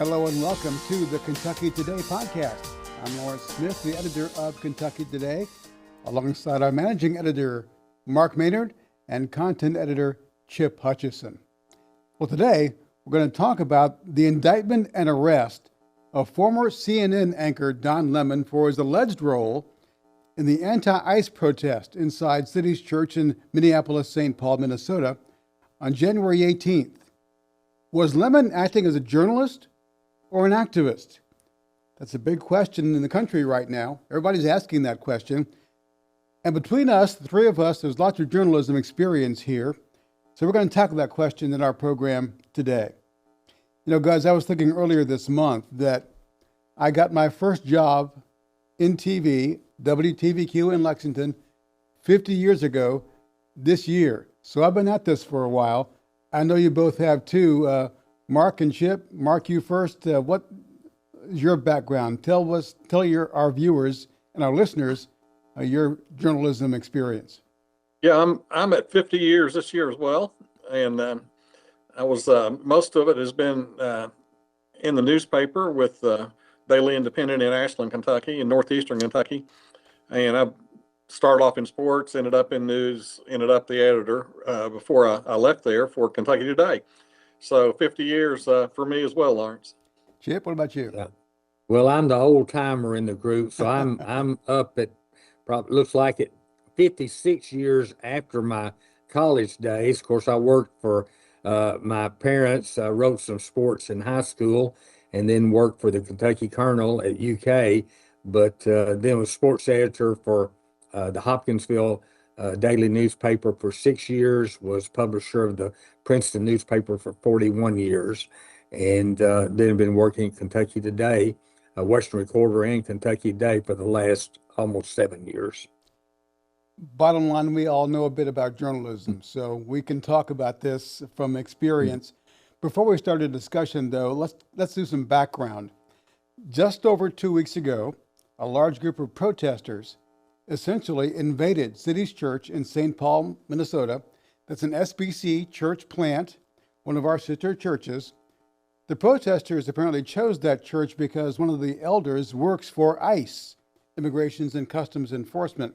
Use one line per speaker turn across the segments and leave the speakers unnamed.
Hello and welcome to the Kentucky Today podcast. I'm Lawrence Smith, the editor of Kentucky Today, alongside our managing editor, Mark Maynard, and content editor, Chip Hutcheson. Well, today we're going to talk about the indictment and arrest of former CNN anchor Don Lemon for his alleged role in the anti-ICE protest inside City's Church in Minneapolis, St. Paul, Minnesota on January 18th. Was Lemon acting as a journalist or an activist? That's a big question in the country right now. Everybody's asking that question. And between us, the three of us, there's lots of journalism experience here. So we're going to tackle that question in our program today. You know, guys, I was thinking earlier this month that I got my first job in TV, WTVQ in Lexington, 50 years ago this year. So I've been at this for a while. I know you both have too. Mark and Chip. Mark, you first. What is your background? Tell our viewers and our listeners your journalism experience.
Yeah, I'm at 50 years this year as well, and I was most of it has been in the newspaper with Daily Independent in Ashland, Kentucky, in northeastern Kentucky, and I started off in sports, ended up in news, ended up the editor before I left there for Kentucky Today. So 50 years for me as well, Lawrence.
Chip, what about you?
Yeah. Well, I'm the old timer in the group, so I'm up at probably looks like it 56 years after my college days. Of course, I worked for my parents, wrote some sports in high school, and then worked for the Kentucky Colonel at UK, but then was sports editor for the Hopkinsville daily newspaper for 6 years, was publisher of the Princeton newspaper for 41 years, and then been working at Kentucky Today, Western Recorder and Kentucky Today for the last almost 7 years.
Bottom line, we all know a bit about journalism, so we can talk about this from experience. Before we start a discussion, though, let's do some background. Just over 2 weeks ago, a large group of protesters essentially invaded City's Church in St. Paul, Minnesota. That's an SBC church plant, one of our sister churches. The protesters apparently chose that church because one of the elders works for ICE, Immigrations and Customs Enforcement.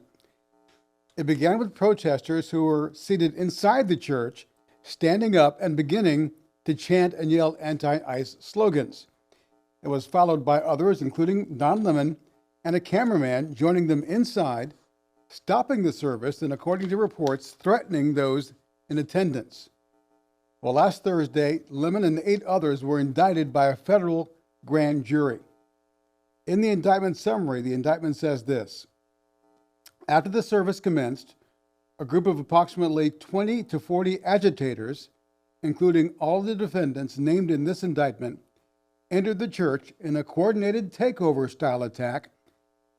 It began with protesters who were seated inside the church, standing up and beginning to chant and yell anti-ICE slogans. It was followed by others, including Don Lemon, and a cameraman joining them inside, stopping the service, and according to reports, threatening those in attendance. Well, last Thursday, Lemon and 8 others were indicted by a federal grand jury. In the indictment summary, the indictment says this: after the service commenced, a group of approximately 20 to 40 agitators, including all the defendants named in this indictment, entered the church in a coordinated takeover-style attack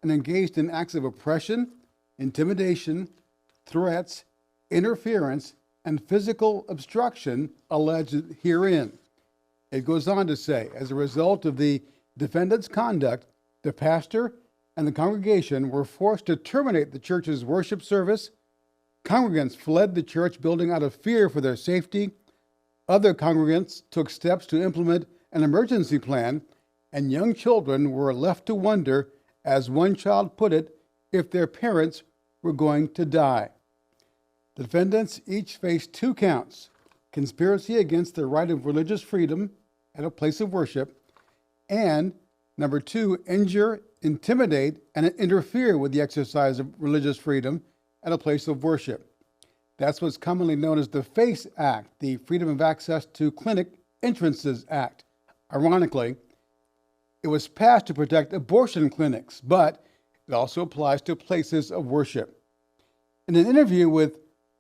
and engaged in acts of oppression, intimidation, threats, interference, and physical obstruction alleged herein. It goes on to say, as a result of the defendants' conduct, the pastor and the congregation were forced to terminate the church's worship service. Congregants fled the church building out of fear for their safety. Other congregants took steps to implement an emergency plan, and young children were left to wonder, as one child put it, if their parents were going to die. The defendants each faced 2 counts: conspiracy against the right of religious freedom at a place of worship, and number 2, injure, intimidate, and interfere with the exercise of religious freedom at a place of worship. That's what's commonly known as the FACE Act, the Freedom of Access to Clinic Entrances Act. Ironically, it was passed to protect abortion clinics, but it also applies to places of worship. In an interview with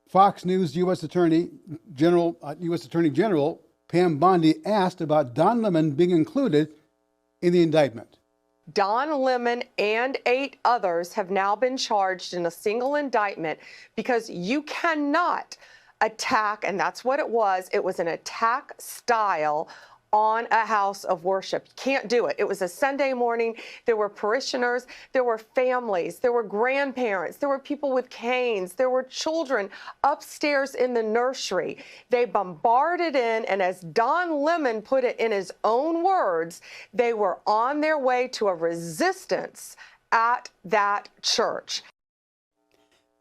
Fox News U.S. Attorney General Pam Bondi asked about Don Lemon being included in the indictment.
Don Lemon and 8 others have now been charged in a single indictment because you cannot attack, and that's what it was. It was an attack style on a house of worship. You can't do it. It was a Sunday morning. There were parishioners, there were families, there were grandparents, there were people with canes, there were children upstairs in the nursery. They bombarded in, and as Don Lemon put it in his own words, they were on their way to a resistance at that church.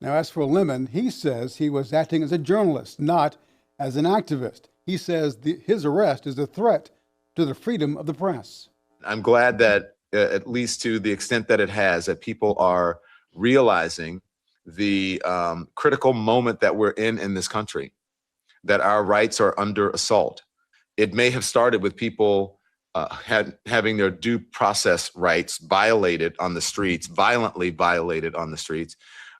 Now, as for Lemon, he says he was acting as a journalist, not as an activist. He says his arrest is a threat to the freedom of the press.
I'm glad that, at least to the extent that it has, that people are realizing the critical moment that we're in this country, that our rights are under assault. It may have started with people having their due process rights violated on the streets, violently violated on the streets.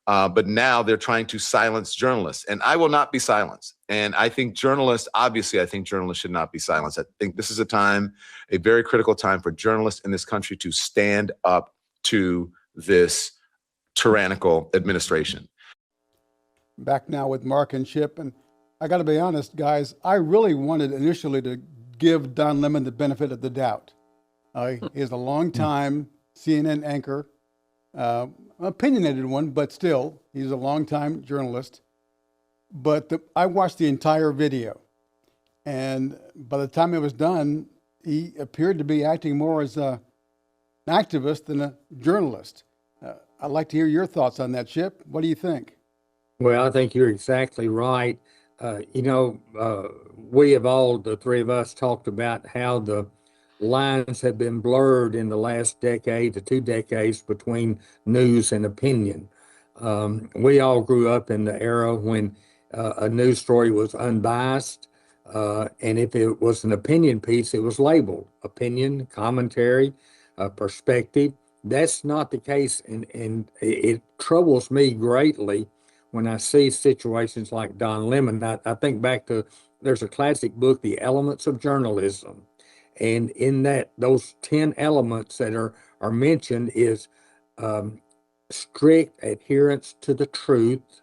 But now they're trying to silence journalists, and I will not be silenced. And I think journalists should not be silenced. I think this is a very critical time for journalists in this country to stand up to this tyrannical administration.
Back now with Mark and Chip, and I got to be honest, guys, I really wanted initially to give Don Lemon the benefit of the doubt. He is a long-time CNN anchor. Opinionated one, but still, he's a longtime journalist. But I watched the entire video, and by the time it was done, he appeared to be acting more as an activist than a journalist. I'd like to hear your thoughts on that, Chip. What do you think?
Well, I think you're exactly right. We have all, the three of us, talked about how the lines have been blurred in the last decade to 2 decades between news and opinion. We all grew up in the era when a news story was unbiased, and if it was an opinion piece, it was labeled opinion, commentary, perspective. That's not the case, and it troubles me greatly when I see situations like Don Lemon. I think back to, there's a classic book, The Elements of Journalism. And in that, those 10 elements that are mentioned is strict adherence to the truth,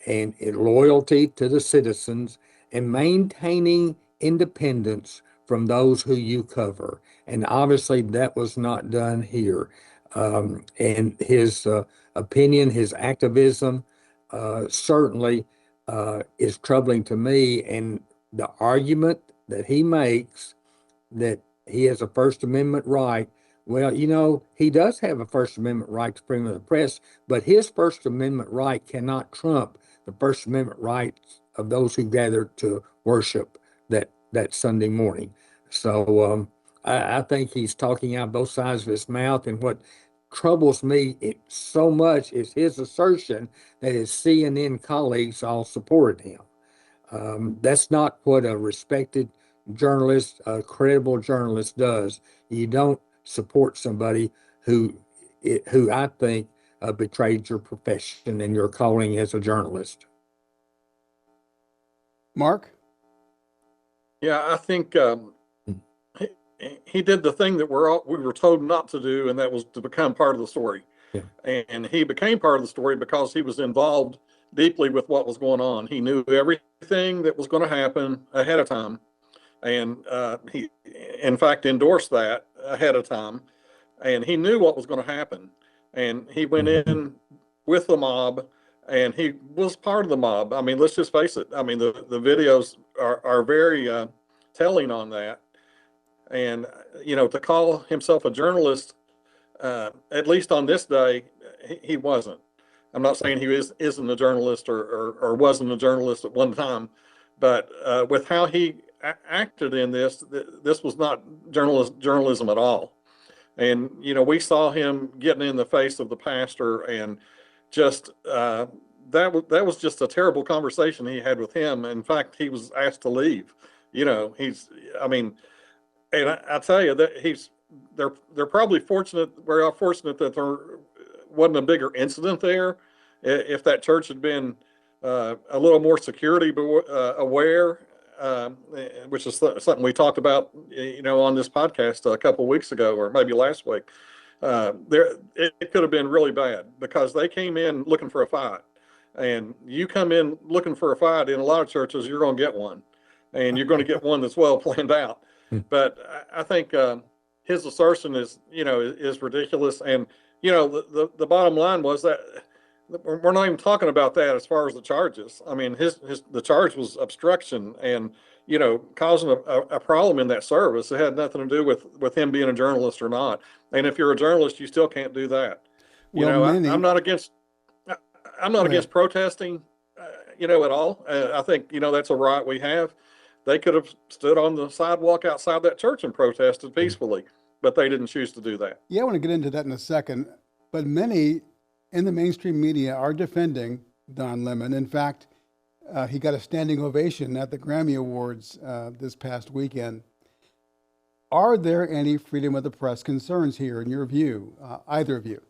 and loyalty to the citizens, and maintaining independence from those who you cover. And obviously that was not done here. And his opinion, his activism certainly is troubling to me. And the argument that he makes that he has a First Amendment right. Well, he does have a First Amendment right to freedom of the press, but his First Amendment right cannot trump the First Amendment rights of those who gather to worship that Sunday morning. So I think he's talking out both sides of his mouth, and what troubles me so much is his assertion that his CNN colleagues all supported him. That's not what a respected journalist, a credible journalist does. You don't support somebody who I think betrayed your profession and your calling as a journalist.
Mark?
Yeah, I think he did the thing that we were told not to do, and that was to become part of the story.
Yeah.
And he became part of the story because he was involved deeply with what was going on. He knew everything that was going to happen ahead of time. And he, in fact, endorsed that ahead of time. And he knew what was going to happen. And he went in with the mob, and he was part of the mob. I mean, let's just face it. I mean, the videos are very telling on that. And, to call himself a journalist, at least on this day, he wasn't. I'm not saying he isn't a journalist or wasn't a journalist at one time, but with how he acted in this was not journalism at all. And we saw him getting in the face of the pastor, and just that was just a terrible conversation he had with him. In fact, he was asked to leave. And I tell you that they're probably fortunate. We're all fortunate that there wasn't a bigger incident there. If that church had been a little more security aware, which is something we talked about, on this podcast a couple of weeks ago, or maybe last week. It could have been really bad, because they came in looking for a fight, and you come in looking for a fight in a lot of churches, you're going to get one, and you're going to get one that's well planned out. But I think his assertion is, is ridiculous. And, the bottom line was that we're not even talking about that as far as the charges. I mean, the charge was obstruction and, causing a problem in that service. It had nothing to do with him being a journalist or not. And if you're a journalist, you still can't do that.
Well, many.
I'm not against protesting, at all. I think, that's a right we have. They could have stood on the sidewalk outside that church and protested peacefully, but they didn't choose to do that.
Yeah, I want to get into that in a second. But many in the mainstream media are defending Don Lemon. In fact, he got a standing ovation at the Grammy Awards this past weekend. Are there any freedom of the press concerns here, in your view, either of you?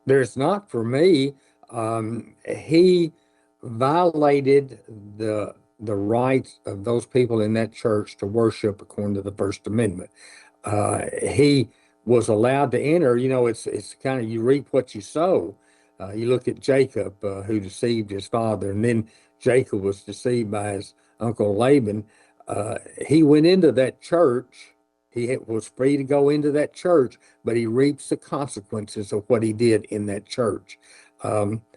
There's not for me. He violated the rights of those people in that church to worship according to the First Amendment. He was allowed to enter. It's kind of, you reap what you sow. You look at Jacob, who deceived his father, and then Jacob was deceived by his uncle Laban. He went into that church. He was free to go into that church, but he reaps the consequences of what he did in that church.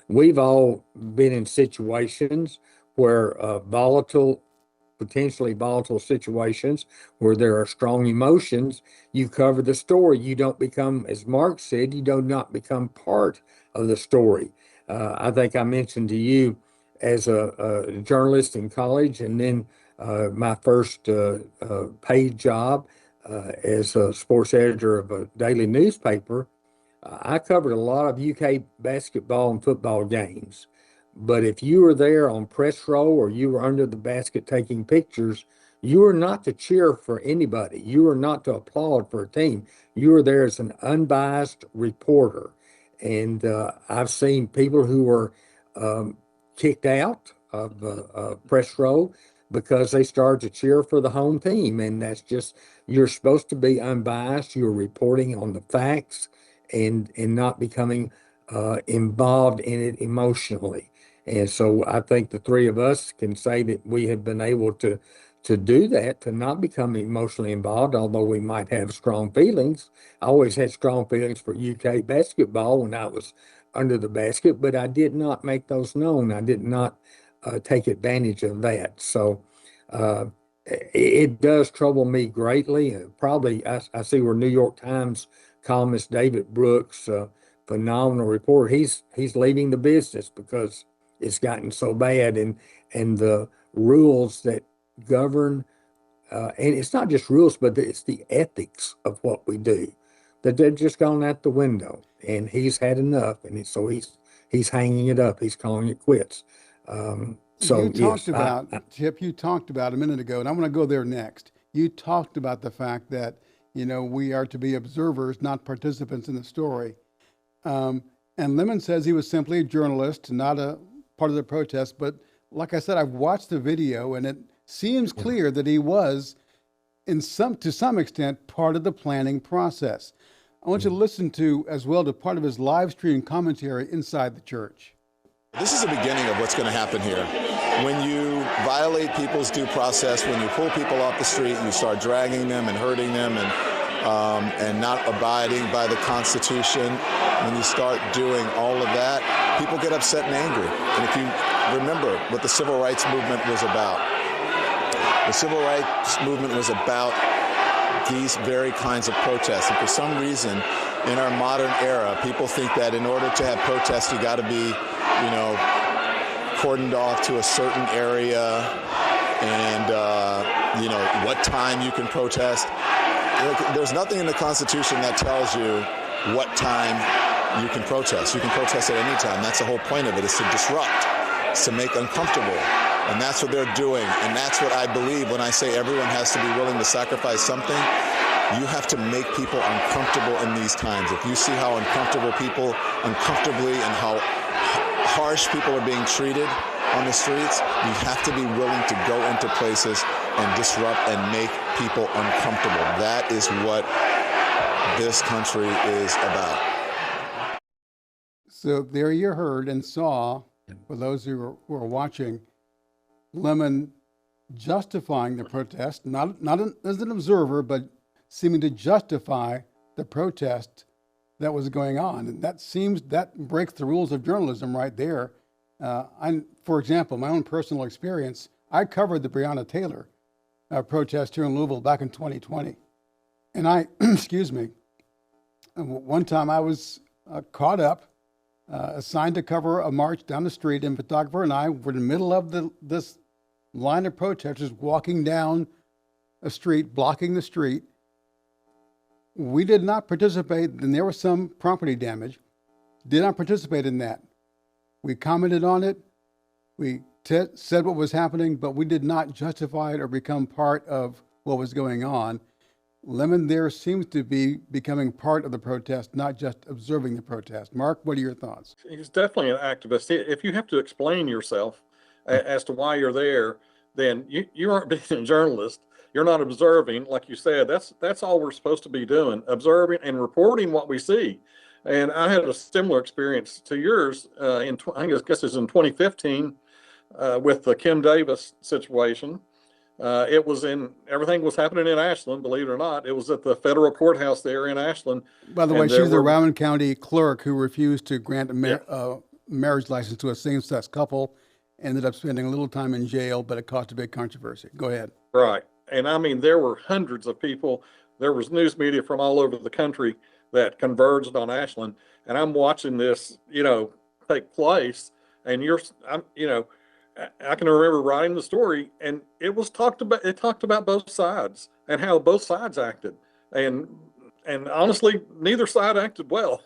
We've all been in situations where potentially volatile situations where there are strong emotions. You cover the story. You don't become, as Mark said, you do not become part of the story. I think I mentioned to you as a journalist in college, and then my first paid job as a sports editor of a daily newspaper, I covered a lot of UK basketball and football games. But if you were there on press row or you were under the basket taking pictures, you were not to cheer for anybody. You were not to applaud for a team. You were there as an unbiased reporter. And I've seen people who were kicked out of the press row because they started to cheer for the home team. And that's just, you're supposed to be unbiased. You're reporting on the facts and not becoming involved in it emotionally. And so I think the three of us can say that we have been able to do that, to not become emotionally involved, although we might have strong feelings. I always had strong feelings for UK basketball when I was under the basket, but I did not make those known. I did not take advantage of that. So it does trouble me greatly. Probably I see where New York Times columnist David Brooks, phenomenal reporter, he's leaving the business because it's gotten so bad, and the rules that govern, and it's not just rules, but it's the ethics of what we do, that they've just gone out the window. And he's had enough, and so he's hanging it up. He's calling it quits. So
you talked about, Chip, you talked about a minute ago, and I'm going to go there next. You talked about the fact that, we are to be observers, not participants in the story. And Lemon says he was simply a journalist, not a part of the protest. But like I said, I've watched the video, and it seems clear that he was, to some extent, part of the planning process. I want you to listen to, as well, to part of his live stream commentary inside the church.
This is the beginning of what's going to happen here. When you violate people's due process, when you pull people off the street and you start dragging them and hurting them and not abiding by the Constitution, when you start doing all of that, people get upset and angry. And if you remember what the Civil Rights Movement was about, the Civil Rights Movement was about these very kinds of protests. And for some reason, in our modern era, people think that in order to have protests, you got to be, cordoned off to a certain area and, what time you can protest. There's nothing in the Constitution that tells you what time you can protest. You can protest at any time. That's the whole point of it, is to disrupt, is to make uncomfortable. And that's what they're doing. And that's what I believe when I say everyone has to be willing to sacrifice something. You have to make people uncomfortable in these times. If you see how uncomfortably and how harsh people are being treated on the streets, you have to be willing to go into places and disrupt and make people uncomfortable. That is what this country is about.
So there you heard and saw, for those who were watching, Lemon justifying the protest, not as an observer, but seeming to justify the protest that was going on. And that breaks the rules of journalism right there. For example, my own personal experience, I covered the Breonna Taylor protest here in Louisville back in 2020. And excuse me, one time I was caught up, assigned to cover a march down the street, and photographer and I were in the middle of this line of protesters walking down a street, blocking the street. We did not participate, and there was some property damage. Did not participate in that. We commented on it. We said what was happening, but we did not justify it or become part of what was going on. Lemon there seems to be becoming part of the protest, not just observing the protest. Mark, what are your thoughts?
He's definitely an activist. If you have to explain yourself as to why you're there, then you aren't being a journalist. You're not observing, like you said. That's all we're supposed to be doing, observing and reporting what we see. And I had a similar experience to yours I guess it was in 2015 with the Kim Davis situation. Everything was happening in Ashland, believe it or not. It was at the federal courthouse there in Ashland.
By the way, she's the Rowan County clerk who refused to grant a marriage license to a same-sex couple, ended up spending a little time in jail, but it caused a big controversy. Go ahead.
Right. And I mean, there were hundreds of people. There was news media from all over the country that converged on Ashland. And I'm watching this, take place. And I can remember writing the story, and it talked about both sides and how both sides acted. And honestly, neither side acted well.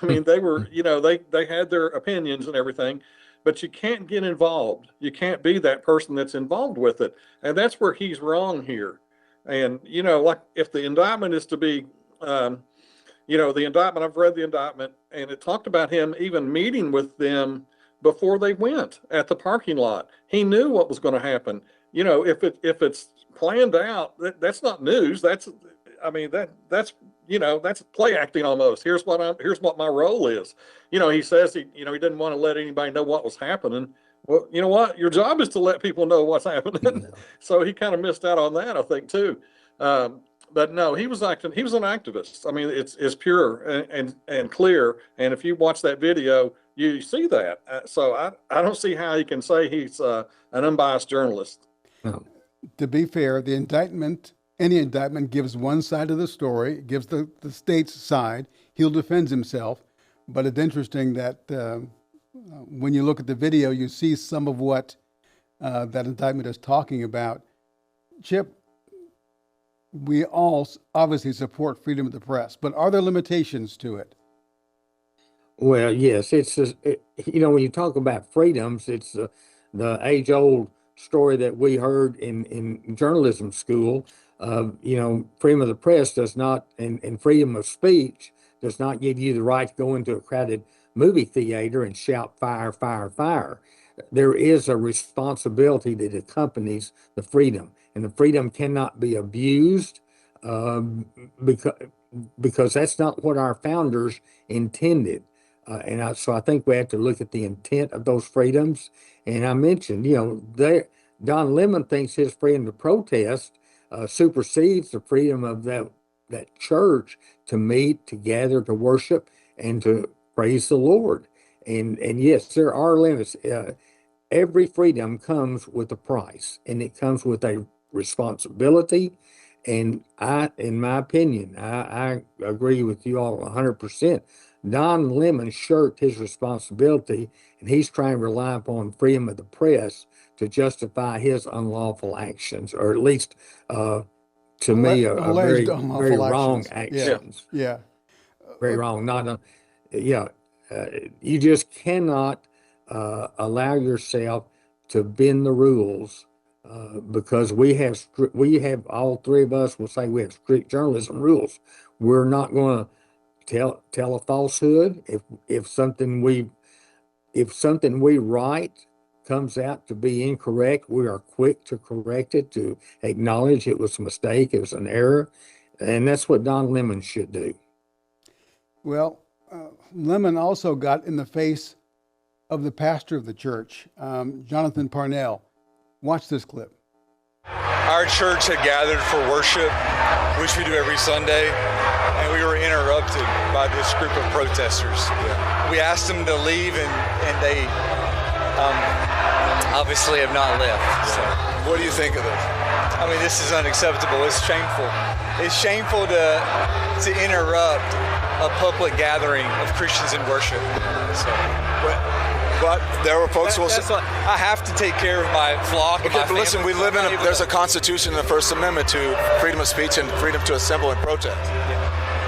I mean, they were, they had their opinions and everything, but you can't get involved. You can't be that person that's involved with it. And that's where he's wrong here. And, like if the indictment is to be, the indictment, I've read the indictment, and it talked about him even meeting with them before they went at the parking lot. He knew what was going to happen. If it's planned out, that's not news. That's play acting almost. Here's what my role is. He says he didn't want to let anybody know what was happening. Well, you know what? Your job is to let people know what's happening. So he kind of missed out on that, I think, too. But no, he was an activist. I mean, it's pure and clear. And if you watch that video, you see that. So I don't see how he can say he's an unbiased journalist.
No.
To be fair, any indictment gives one side of the story, gives the state's side. He'll defend himself. But it's interesting that when you look at the video, you see some of what that indictment is talking about. Chip, we all obviously support freedom of the press, but are there limitations to it?
Well, yes, it's when you talk about freedoms, it's the age-old story that we heard in journalism school. Freedom of the press does not, and freedom of speech does not give you the right to go into a crowded movie theater and shout fire, fire, fire. There is a responsibility that accompanies the freedom, and the freedom cannot be abused because that's not what our founders intended. So I think we have to look at the intent of those freedoms. And I mentioned, Don Lemon thinks his freedom to protest supersedes the freedom of that church to meet, to gather, to worship, and to praise the Lord. And yes, there are limits. Every freedom comes with a price, and it comes with a responsibility. And in my opinion, I agree with you all 100%. Don Lemon shirked his responsibility, and he's trying to rely upon freedom of the press to justify his unlawful actions, or at least, to me, a very, very wrong actions.
Yeah.
Very wrong. You just cannot allow yourself to bend the rules because we have all three of us will say we have strict journalism rules. We're not going to tell a falsehood. If something we write comes out to be incorrect, we are quick to correct it, to acknowledge it was a mistake, it was an error, and that's what Don Lemon should do.
Well, Lemon also got in the face of the pastor of the church, Jonathan Parnell. Watch this clip.
our church had gathered for worship, which we do every Sunday, and we were interrupted by this group of protesters.
Yeah.
We asked them to leave, and they obviously have not left. So.
What do you think of this?
I mean, this is unacceptable. It's shameful. It's shameful to interrupt a public gathering of Christians in worship. So,
but there were folks who will say,
I have to take care of my flock.
okay,
and my
but listen,
family.
we live there's a constitution in the First Amendment to freedom of speech and freedom to assemble and protest.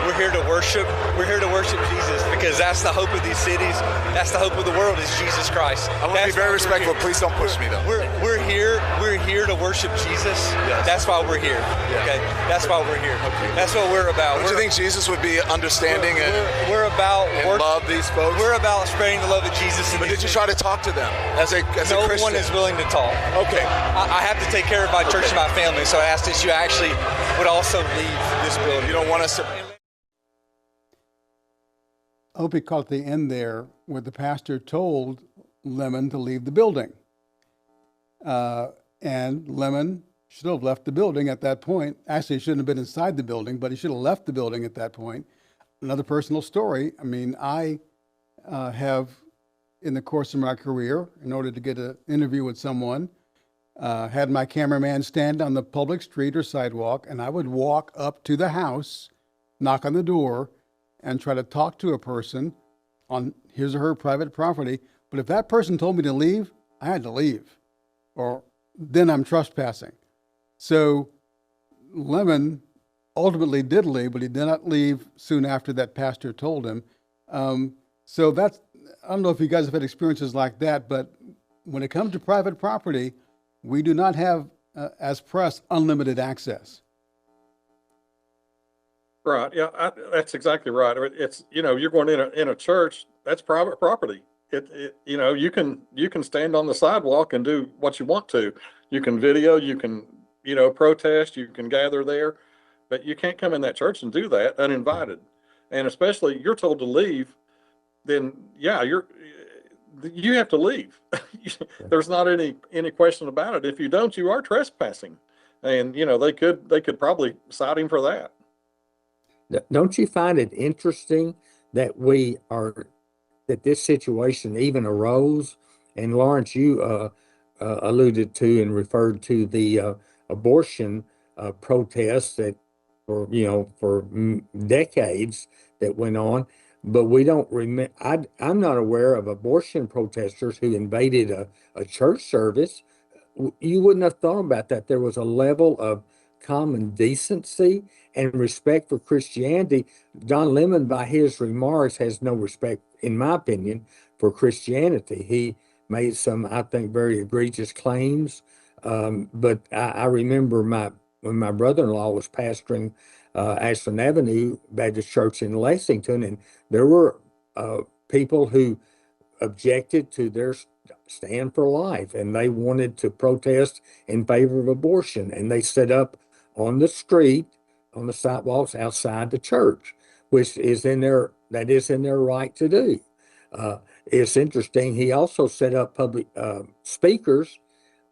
We're here to worship. We're here to worship Jesus because that's the hope of these cities. That's the hope of the world is Jesus Christ.
I want to be very respectful. Please don't push me, though.
We're here to worship Jesus.
Yes.
That's why we're here.
Yeah.
Okay, that's why we're here.
Okay.
That's what we're about.
Don't you think Jesus would be understanding
we're about
and love these folks?
We're about spreading the love of Jesus.
But did you try to talk to them as a Christian?
No one is willing to talk.
Okay.
I have to take care of my church and my family, so I asked that you actually would also leave this building.
You don't want us to.
I hope you caught the end there where the pastor told Lemon to leave the building. And Lemon should have left the building at that point. Actually, he shouldn't have been inside the building, but he should have left the building at that point. Another personal story. I mean, I have, in the course of my career, in order to get an interview with someone, had my cameraman stand on the public street or sidewalk, and I would walk up to the house, knock on the door, and try to talk to a person on his or her private property. But if that person told me to leave, I had to leave, or then I'm trespassing. So Lemon ultimately did leave, but he did not leave soon after that pastor told him. So that's, I don't know if you guys have had experiences like that, but when it comes to private property, we do not have, as press, unlimited access.
Right. Yeah, that's exactly right. It's, you're going in a church, that's private property. You can stand on the sidewalk and do what you want to. You can video, you can, protest, you can gather there, but you can't come in that church and do that uninvited. And especially you're told to leave, then yeah, you have to leave. There's not any question about it. If you don't, you are trespassing. And, they could probably cite him for that.
Don't you find it interesting that that this situation even arose? And Lawrence, you alluded to and referred to the abortion protests that for decades that went on, but we don't remember. I'm not aware of abortion protesters who invaded a church service. You wouldn't have thought about that. There was a level of common decency and respect for Christianity. Don Lemon, by his remarks, has no respect, in my opinion, for Christianity. He made some, I think, very egregious claims. But I remember when my brother-in-law was pastoring Ashland Avenue Baptist Church in Lexington, and there were people who objected to their stand for life, and they wanted to protest in favor of abortion, and they set up on the street, on the sidewalks outside the church, which is in their right to do. It's interesting. He also set up public speakers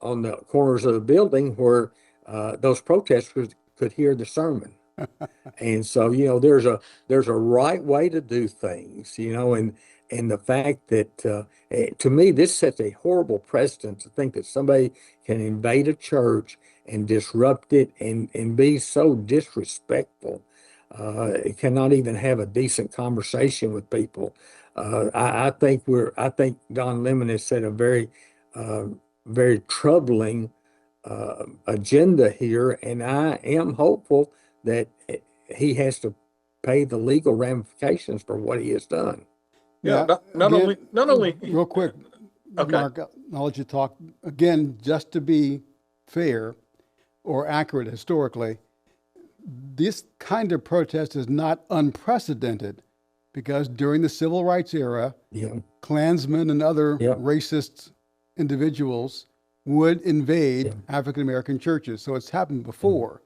on the corners of the building where those protesters could hear the sermon. And so, there's a right way to do things, and the fact that, to me, this sets a horrible precedent to think that somebody can invade a church and disrupt it and be so disrespectful. It cannot even have a decent conversation with people. I think Don Lemon has set a very, very troubling agenda here, and I am hopeful that he has to pay the legal ramifications for what he has done.
Yeah. Not only.
Real quick,
Okay.
Mark, I'll let you talk again, just to be fair or accurate historically. This kind of protest is not unprecedented because during the civil rights era, Klansmen and other racist individuals would invade African American churches. So it's happened before.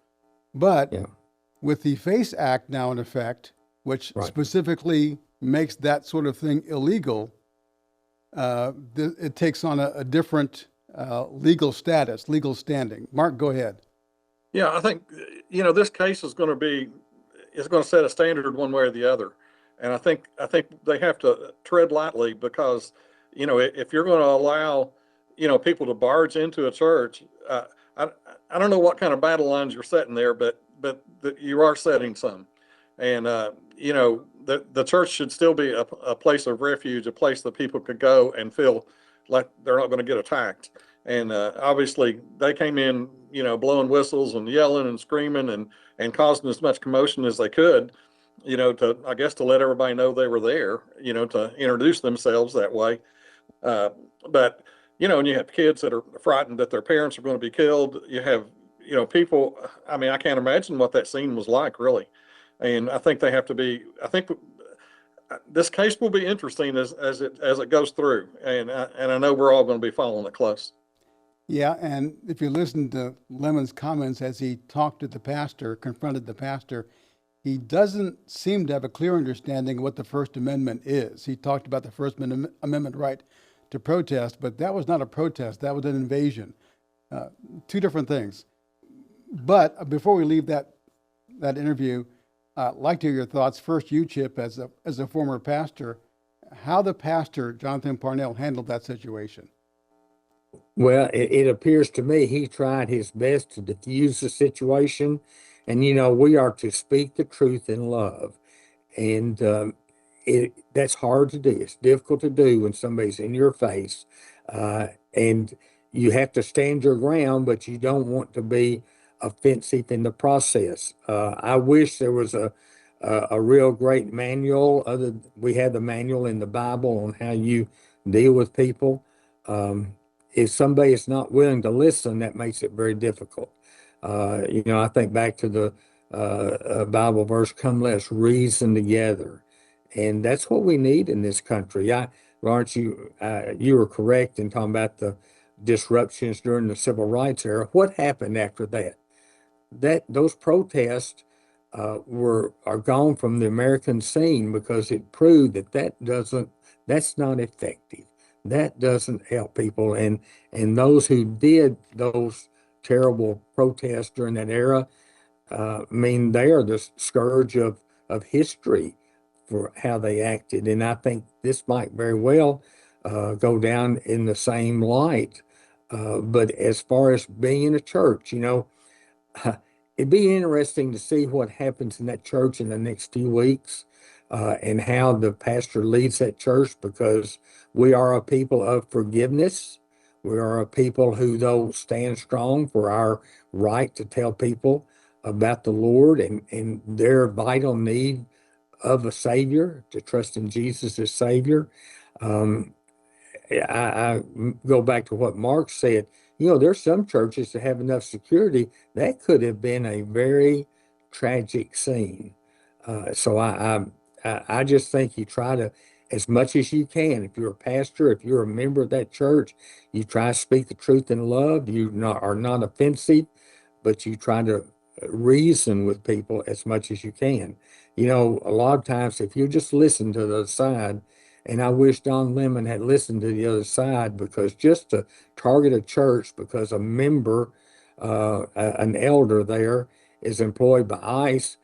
But with the FACE Act now in effect, which specifically makes that sort of thing illegal, it takes on a different legal status, legal standing. Mark, go ahead.
Yeah, I think, this case is going to set a standard one way or the other. And I think they have to tread lightly because, if you're going to allow, people to barge into a church, I, I don't know what kind of battle lines you're setting there, but you are setting some. And, the church should still be a place of refuge, a place that people could go and feel like they're not going to get attacked. And obviously they came in, blowing whistles and yelling and screaming and causing as much commotion as they could, I guess to let everybody know they were there, to introduce themselves that way. But, and you have kids that are frightened that their parents are going to be killed. You have, people, I mean, I can't imagine what that scene was like, really. And I think I think this case will be interesting as it goes through. And I know we're all going to be following it close.
Yeah, and if you listen to Lemon's comments as he talked to the pastor, confronted the pastor, he doesn't seem to have a clear understanding of what the First Amendment is. He talked about the First Amendment right to protest, but that was not a protest. That was an invasion. Two different things. But before we leave that interview, I'd like to hear your thoughts. First, you, Chip, as a former pastor, how the pastor, Jonathan Parnell, handled that situation.
Well, it appears to me he tried his best to diffuse the situation. And, we are to speak the truth in love. And that's hard to do. It's difficult to do when somebody's in your face. And you have to stand your ground, but you don't want to be offensive in the process. I wish there was a real great manual. We have the manual in the Bible on how you deal with people. If somebody is not willing to listen, that makes it very difficult. I think back to the Bible verse, "Come, let's reason together," and that's what we need in this country. Lawrence, you were correct in talking about the disruptions during the civil rights era. What happened after that? Those protests are gone from the American scene because it proved that's not effective. That doesn't help people. And those who did those terrible protests during that era, they are the scourge of history for how they acted. And I think this might very well go down in the same light. But as far as being in a church, it'd be interesting to see what happens in that church in the next few weeks. And how the pastor leads that church, because we are a people of forgiveness. We are a people who, though, stand strong for our right to tell people about the Lord and their vital need of a Savior, to trust in Jesus as Savior. I go back to what Mark said. There's some churches that have enough security that could have been a very tragic scene. So I just think you try to, as much as you can, if you're a pastor, if you're a member of that church, you try to speak the truth in love. You are not offensive, but you try to reason with people as much as you can. A lot of times, if you just listen to the other side, and I wish Don Lemon had listened to the other side, because just to target a church because a member, an elder there, is employed by ICE,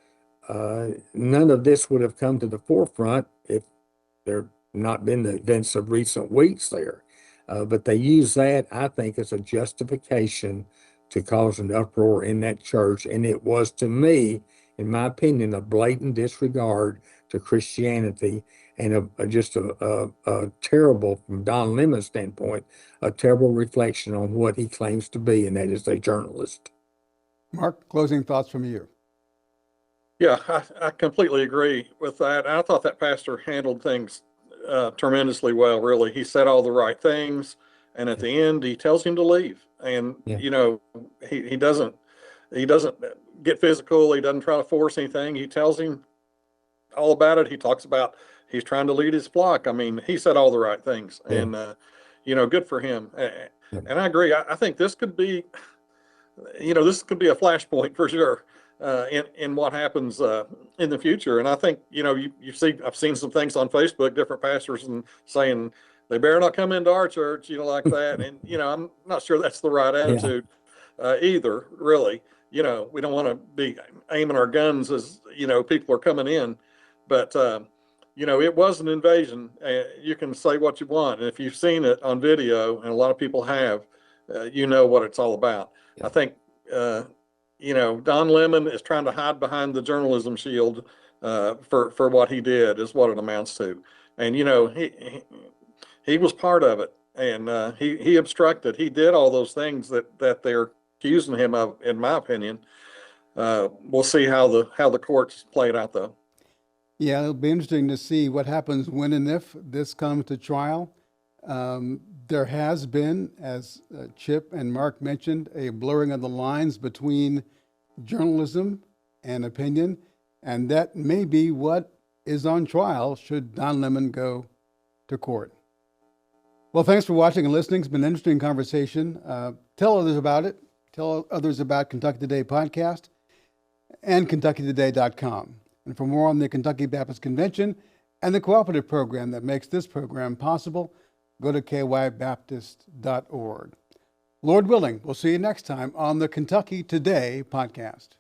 none of this would have come to the forefront if there not been the events of recent weeks there. But they use that, I think, as a justification to cause an uproar in that church. And it was, to me, in my opinion, a blatant disregard to Christianity, and just a terrible, from Don Lemon's standpoint, a terrible reflection on what he claims to be, and that is a journalist.
Mark, closing thoughts from you.
Yeah, I completely agree with that. I thought that pastor handled things tremendously well, really. He said all the right things, and at the end, he tells him to leave. And, he doesn't get physical. He doesn't try to force anything. He tells him all about it. He talks about he's trying to lead his flock. I mean, he said all the right things, and, good for him. And I agree. I think this could be, a flashpoint for sure. In what happens in the future. And I think, I've seen some things on Facebook, different pastors and saying they better not come into our church, like that. And, I'm not sure that's the right attitude either, really. you know, we don't want to be aiming our guns as, you know, people are coming in, but, you know, it was an invasion. You can say what you want. And if you've seen it on video, and a lot of people have, you know what it's all about.
Yeah.
I think, you know, Don Lemon is trying to hide behind the journalism shield for what he did, is what it amounts to. And, you know, he was part of it, and he obstructed. He did all those things that they're accusing him of, in my opinion. We'll see how the courts play it out, though.
Yeah, it'll be interesting to see what happens when and if this comes to trial. There has been, as Chip and Mark mentioned, a blurring of the lines between journalism and opinion, and that may be what is on trial should Don Lemon go to court. Well, thanks for watching and listening. It's been an interesting conversation. Tell others about it. Tell others about Kentucky Today podcast and KentuckyToday.com. And for more on the Kentucky Baptist Convention and the cooperative program that makes this program possible, go to kybaptist.org. Lord willing, we'll see you next time on the Kentucky Today podcast.